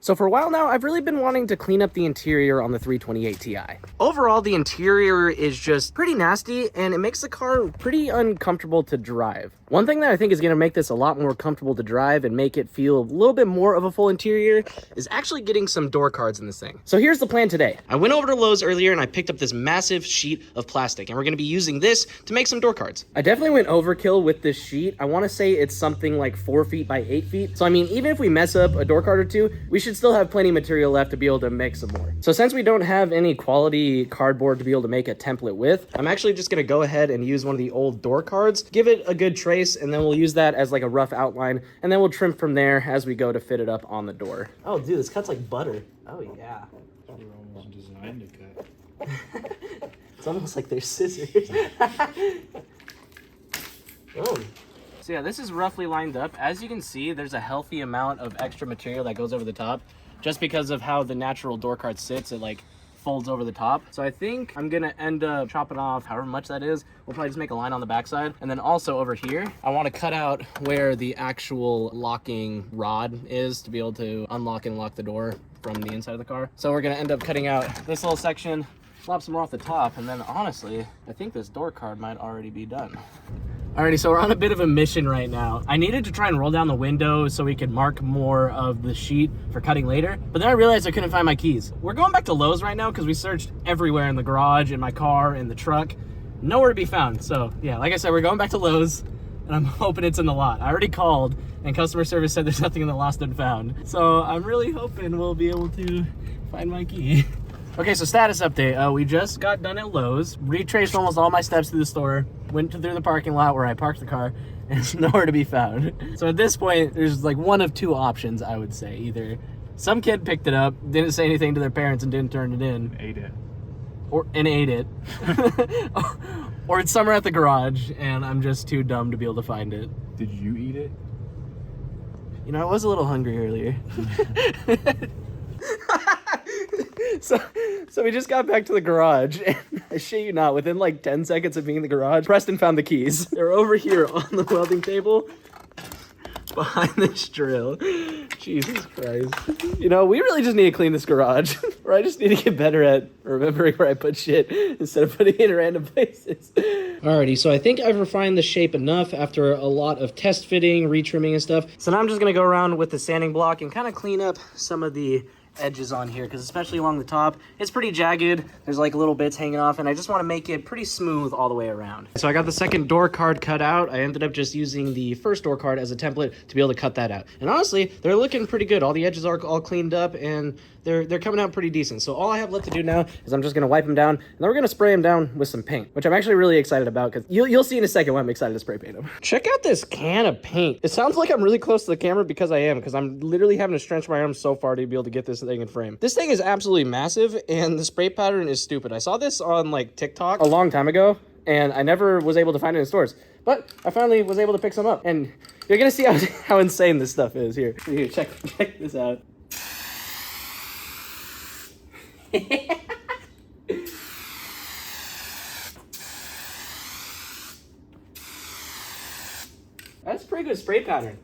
So for a while now, I've really been wanting to clean up the interior on the 328 Ti. Overall, the interior is just pretty nasty and it makes the car pretty uncomfortable to drive. One thing that I think is going to make this a lot more comfortable to drive and make it feel a little bit more of a full interior is actually getting some door cards in this thing. So here's the plan today. I went over to Lowe's earlier and I picked up this massive sheet of plastic and we're going to be using this to make some door cards. I definitely went overkill with this sheet. I want to say it's something like 4 feet by 8 feet. So I mean, even if we mess up a door card or two, we should still have plenty of material left to be able to make some more. So since we don't have any quality cardboard to be able to make a template with, I'm actually just going to go ahead and use one of the old door cards, give it a good trace, and then we'll use that as like a rough outline, and then we'll trim from there as we go to fit it up on the door. Oh dude, this cuts like butter. Oh yeah. You're almost designed to cut. It's almost like they're scissors. Oh. So yeah, this is roughly lined up. As you can see, there's a healthy amount of extra material that goes over the top. Just because of how the natural door card sits, it like folds over the top. So I think I'm gonna end up chopping off however much that is. We'll probably just make a line on the backside. And then also over here, I wanna cut out where the actual locking rod is to be able to unlock and lock the door from the inside of the car. So we're gonna end up cutting out this little section, flop some more off the top, and then honestly, I think this door card might already be done. Alrighty, so we're on a bit of a mission right now. I needed to try and roll down the window so we could mark more of the sheet for cutting later, but then I realized I couldn't find my keys. We're going back to Lowe's right now because we searched everywhere in the garage, in my car, in the truck. Nowhere to be found. So yeah, like I said, we're going back to Lowe's and I'm hoping it's in the lot. I already called and customer service said there's nothing in the lost and found. So I'm really hoping we'll be able to find my key. Okay, so status update. We just got done at Lowe's, retraced almost all my steps through the store, went through the parking lot where I parked the car, and it's nowhere to be found. So at this point, there's like one of two options, I would say. Either some kid picked it up, didn't say anything to their parents and didn't turn it in. Ate it. And ate it. Or it's somewhere at the garage, and I'm just too dumb to be able to find it. Did you eat it? You know, I was a little hungry earlier. So we just got back to the garage, and I shit you not, within like 10 seconds of being in the garage, Preston found the keys. They're over here on the welding table behind this drill. Jesus Christ. You know, we really just need to clean this garage, or I just need to get better at remembering where I put shit instead of putting it in random places. Alrighty, so I think I've refined the shape enough after a lot of test fitting, retrimming and stuff. So now I'm just gonna go around with the sanding block and kind of clean up some of the edges on here, because especially along the top, it's pretty jagged. There's like little bits hanging off, and I just want to make it pretty smooth all the way around. So I got the second door card cut out. I ended up just using the first door card as a template to be able to cut that out. And honestly, they're looking pretty good. All the edges are all cleaned up, and they're coming out pretty decent. So all I have left to do now is I'm just going to wipe them down, and then we're going to spray them down with some paint, which I'm actually really excited about, because you'll see in a second why I'm excited to spray paint them. Check out this can of paint. It sounds like I'm really close to the camera because I am, because I'm literally having to stretch my arms so far to be able to get this thing in frame. This thing is absolutely massive, and the spray pattern is stupid. I saw this on like TikTok a long time ago, and I never was able to find it in stores, but I finally was able to pick some up, and you're gonna see how insane this stuff is. Here, check this out. That's a pretty good spray pattern.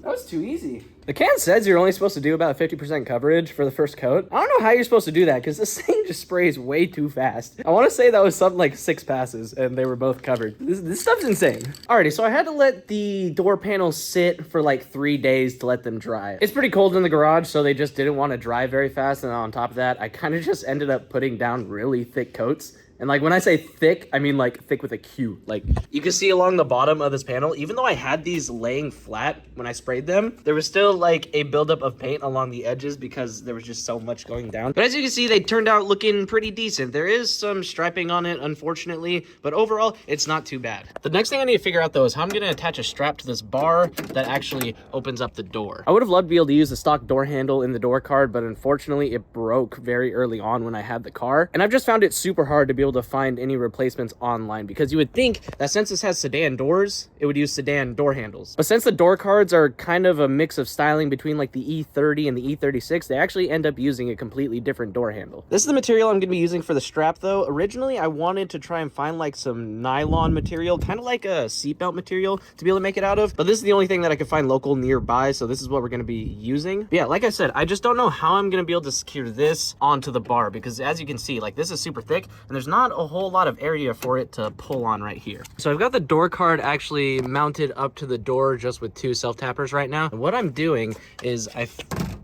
That was too easy. The can says you're only supposed to do about 50% coverage for the first coat. I don't know how you're supposed to do that, because this thing just sprays way too fast. I want to say that was something like 6 passes and they were both covered. This stuff's insane. Alrighty, so I had to let the door panels sit for like 3 days to let them dry. It's pretty cold in the garage, so they just didn't want to dry very fast. And on top of that, I kind of just ended up putting down really thick coats. And like when I say thick, I mean like thick with a Q. Like you can see along the bottom of this panel, even though I had these laying flat when I sprayed them, there was still like a buildup of paint along the edges because there was just so much going down. But as you can see, they turned out looking pretty decent. There is some striping on it, unfortunately, but overall, it's not too bad. The next thing I need to figure out though is how I'm gonna attach a strap to this bar that actually opens up the door. I would have loved to be able to use the stock door handle in the door card, but unfortunately it broke very early on when I had the car. And I've just found it super hard to be able able to find any replacements online, because you would think that since this has sedan doors, it would use sedan door handles. But since the door cards are kind of a mix of styling between like the E30 and the E36, they actually end up using a completely different door handle. This is the material I'm going to be using for the strap though. Originally, I wanted to try and find like some nylon material, kind of like a seatbelt material to be able to make it out of, but this is the only thing that I could find local nearby, so this is what we're going to be using. But yeah, like I said, I just don't know how I'm going to be able to secure this onto the bar, because as you can see, like this is super thick and there's not a whole lot of area for it to pull on right here. So I've got the door card actually mounted up to the door just with 2 self-tappers right now. And what I'm doing is I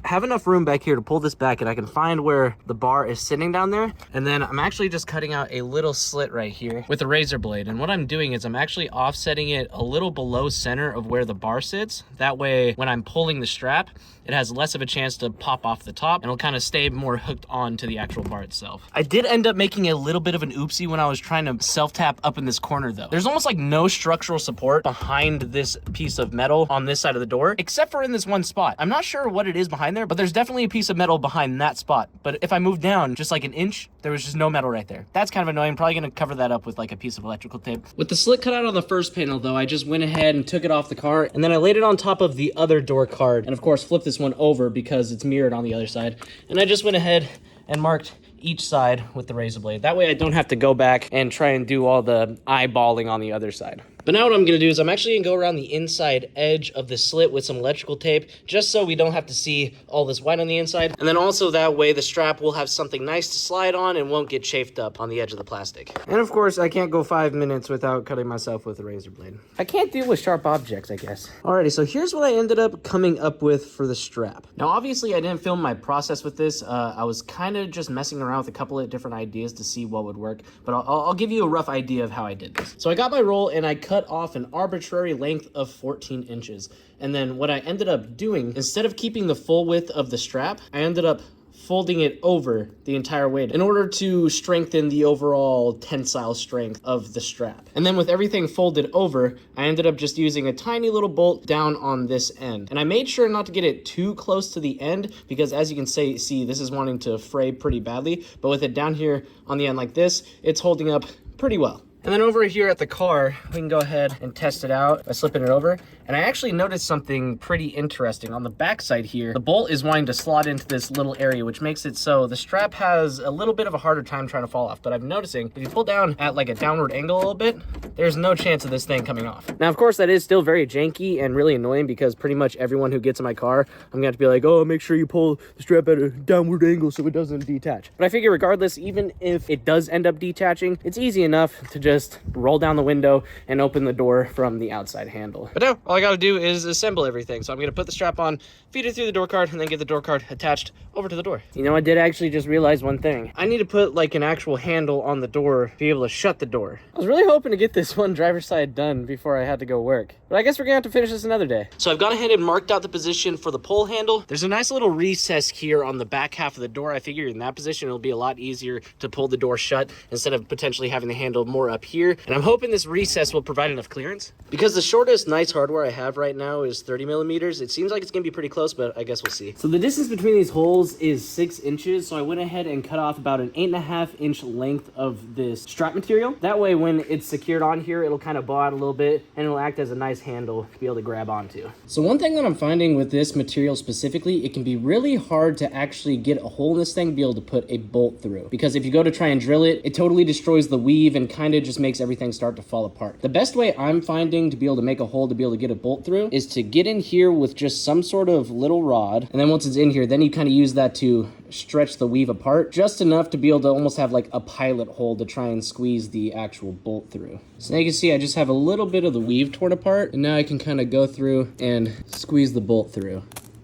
have enough room back here to pull this back, and I can find where the bar is sitting down there, and then I'm actually just cutting out a little slit right here with a razor blade. And what I'm doing is I'm actually offsetting it a little below center of where the bar sits. That way when I'm pulling the strap, it has less of a chance to pop off the top, and it'll kind of stay more hooked on to the actual bar itself. I did end up making a little bit of an oopsie when I was trying to self-tap up in this corner though. There's almost like no structural support behind this piece of metal on this side of the door, except for in this one spot. I'm not sure what it is behind there, but there's definitely a piece of metal behind that spot. But if I move down just like an inch, there was just no metal right there. That's kind of annoying. Probably gonna cover that up with like a piece of electrical tape. With the slit cut out on the first panel though, I just went ahead and took it off the car, and then I laid it on top of the other door card, and of course flipped this one over because it's mirrored on the other side. And I just went ahead and marked each side with the razor blade. That way I don't have to go back and try and do all the eyeballing on the other side. But now what I'm gonna do is I'm actually gonna go around the inside edge of the slit with some electrical tape, just so we don't have to see all this white on the inside. And then also that way the strap will have something nice to slide on and won't get chafed up on the edge of the plastic. And of course, I can't go 5 minutes without cutting myself with a razor blade. I can't deal with sharp objects, I guess. Alrighty, so here's what I ended up coming up with for the strap. Now, obviously I didn't film my process with this. I was kind of just messing around with a couple of different ideas to see what would work, but I'll give you a rough idea of how I did this. So I got my roll and I cut off an arbitrary length of 14 inches. And then what I ended up doing, instead of keeping the full width of the strap, I ended up folding it over the entire way in order to strengthen the overall tensile strength of the strap. And then with everything folded over, I ended up just using a tiny little bolt down on this end. And I made sure not to get it too close to the end, because as you can see, this is wanting to fray pretty badly. But with it down here on the end like this, it's holding up pretty well. And then over here at the car, we can go ahead and test it out by slipping it over. And I actually noticed something pretty interesting. On the back side here, the bolt is wanting to slot into this little area, which makes it so the strap has a little bit of a harder time trying to fall off. But I'm noticing if you pull down at like a downward angle a little bit, there's no chance of this thing coming off. Now, of course, that is still very janky and really annoying, because pretty much everyone who gets in my car, I'm gonna have to be like, oh, make sure you pull the strap at a downward angle so it doesn't detach. But I figure regardless, even if it does end up detaching, it's easy enough to just roll down the window and open the door from the outside handle. But now all I gotta do is assemble everything. So I'm gonna put the strap on, feed it through the door card, and then get the door card attached over to the door. You know, I did actually just realize one thing. I need to put like an actual handle on the door to be able to shut the door. I was really hoping to get this one driver's side done before I had to go work, but I guess we're gonna have to finish this another day. So I've gone ahead and marked out the position for the pull handle. There's a nice little recess here on the back half of the door. I figure in that position it'll be a lot easier to pull the door shut instead of potentially having the handle more up here. And I'm hoping this recess will provide enough clearance, because the shortest nice hardware I have right now is 30 millimeters. It seems like it's gonna be pretty close, but I guess we'll see. So the distance between these holes is 6 inches. So I went ahead and cut off about an 8.5 inch length of this strap material. That way, when it's secured on here, it'll kind of bow out a little bit and it'll act as a nice handle to be able to grab onto. So one thing that I'm finding with this material specifically, it can be really hard to actually get a hole in this thing, be able to put a bolt through, because if you go to try and drill it, it totally destroys the weave and kind of just makes everything start to fall apart. The best way I'm finding to be able to make a hole to be able to get a bolt through is to get in here with just some sort of little rod, and then once it's in here, then you kind of use that to stretch the weave apart just enough to be able to almost have like a pilot hole to try and squeeze the actual bolt through. So now you can see I just have a little bit of the weave torn apart, and now I can kind of go through and squeeze the bolt through.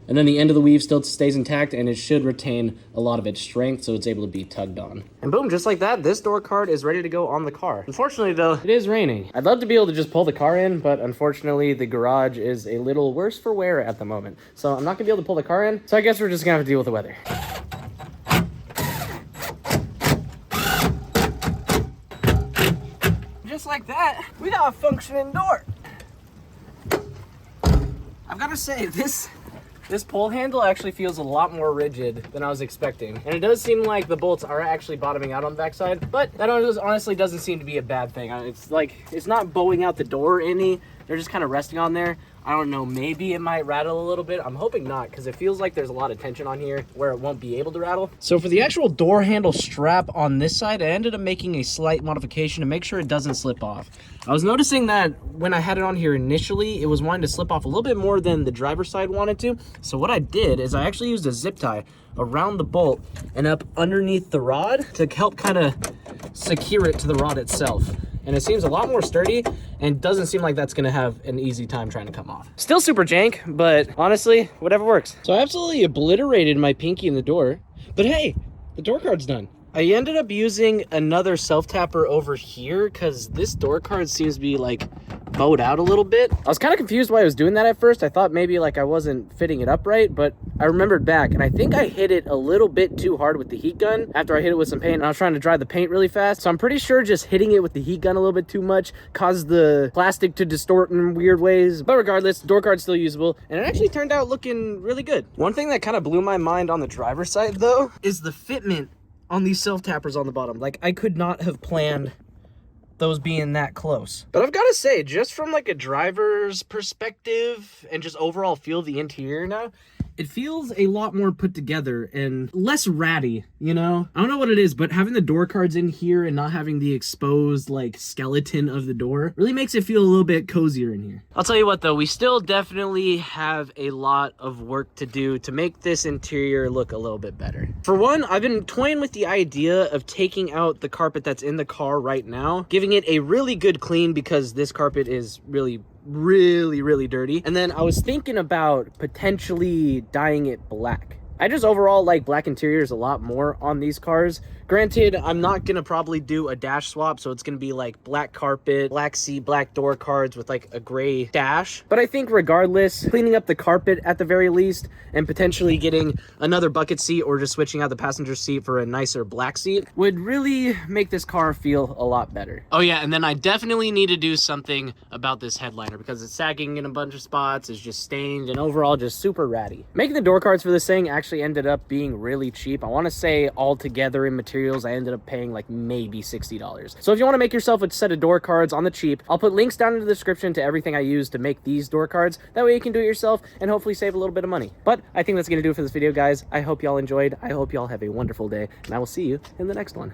And then the end of the weave still stays intact, and it should retain a lot of its strength, so it's able to be tugged on. And boom, just like that, this door card is ready to go on the car. Unfortunately though, it is raining. I'd love to be able to just pull the car in, but unfortunately the garage is a little worse for wear at the moment. So I'm not gonna be able to pull the car in, so I guess we're just gonna have to deal with the weather. Just like that, we got a functioning door. I've got to say, this This pull handle actually feels a lot more rigid than I was expecting. And it does seem like the bolts are actually bottoming out on the backside, but that honestly doesn't seem to be a bad thing. It's like, it's not bowing out the door any. They're just kind of resting on there. I don't know, maybe it might rattle a little bit. I'm hoping not, because it feels like there's a lot of tension on here where it won't be able to rattle. So for the actual door handle strap on this side, I ended up making a slight modification to make sure it doesn't slip off. I was noticing that when I had it on here initially, it was wanting to slip off a little bit more than the driver's side wanted to. So what I did is I actually used a zip tie around the bolt and up underneath the rod to help kind of secure it to the rod itself. And it seems a lot more sturdy and doesn't seem like that's gonna have an easy time trying to come off. Still super jank, but honestly, whatever works. So I absolutely obliterated my pinky in the door, but hey, the door card's done. I ended up using another self-tapper over here because this door card seems to be like bowed out a little bit. I was kind of confused why I was doing that at first. I thought maybe like I wasn't fitting it up right, but I remembered back and I think I hit it a little bit too hard with the heat gun after I hit it with some paint, and I was trying to dry the paint really fast. So I'm pretty sure just hitting it with the heat gun a little bit too much caused the plastic to distort in weird ways. But regardless, door card's still usable and it actually turned out looking really good. One thing that kind of blew my mind on the driver's side though is the fitment on these self-tappers on the bottom. Like, I could not have planned those being that close. But I've got to say, just from like a driver's perspective and just overall feel of the interior now, it feels a lot more put together and less ratty, you know? I don't know what it is, but having the door cards in here and not having the exposed like skeleton of the door really makes it feel a little bit cozier in here. I'll tell you what though, we still definitely have a lot of work to do to make this interior look a little bit better. For one, I've been toying with the idea of taking out the carpet that's in the car right now, giving it a really good clean because this carpet is really dirty. And then I was thinking about potentially dyeing it black. I just overall like black interiors a lot more on these cars. Granted, I'm not gonna probably do a dash swap, so it's gonna be like black carpet, black seat, black door cards with like a gray dash. But I think regardless, cleaning up the carpet at the very least and potentially getting another bucket seat or just switching out the passenger seat for a nicer black seat would really make this car feel a lot better. Oh yeah, and then I definitely need to do something about this headliner because it's sagging in a bunch of spots, it's just stained, and overall just super ratty. Making the door cards for this thing actually ended up being really cheap. I want to say all together in materials I ended up paying like maybe $60. So if you want to make yourself a set of door cards on the cheap, I'll put links down in the description to everything I use to make these door cards. That way you can do it yourself and hopefully save a little bit of money. But I think that's gonna do it for this video, guys. I hope y'all enjoyed. I hope y'all have a wonderful day, and I will see you in the next one.